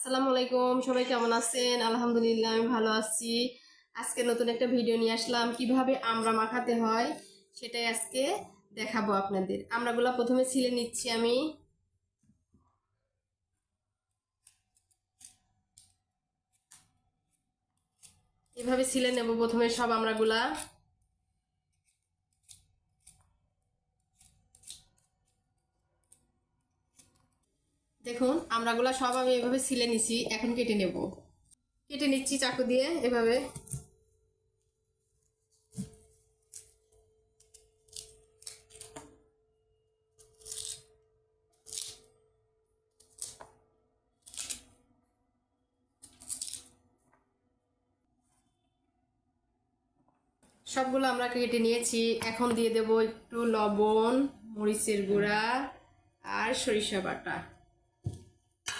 আসসালামু আলাইকুম, সবাই কেমন আছেন? আলহামদুলিল্লাহ আমি ভালো আছি। আজকে নতুন একটা ভিডিও নিয়ে আসলাম, কিভাবে আমড়া মাখাতে হয় সেটাই আজকে দেখাবো আপনাদের। আমড়াগুলা প্রথমে ছিলে নিচ্ছি আমি। এভাবে ছিলে নেব প্রথমে সব আমড়াগুলা। দেখুন আমড়াগুলা সব আমি এভাবে ছিলে নিছি, এখন কেটে নেব। কেটে নিচ্ছি চাকু দিয়ে এভাবে। সবগুলো আমরা কেটে নিয়েছি। এখন দিয়ে দেব একটু লবণ, মরিচের গুঁড়া আর সরিষা বাটা।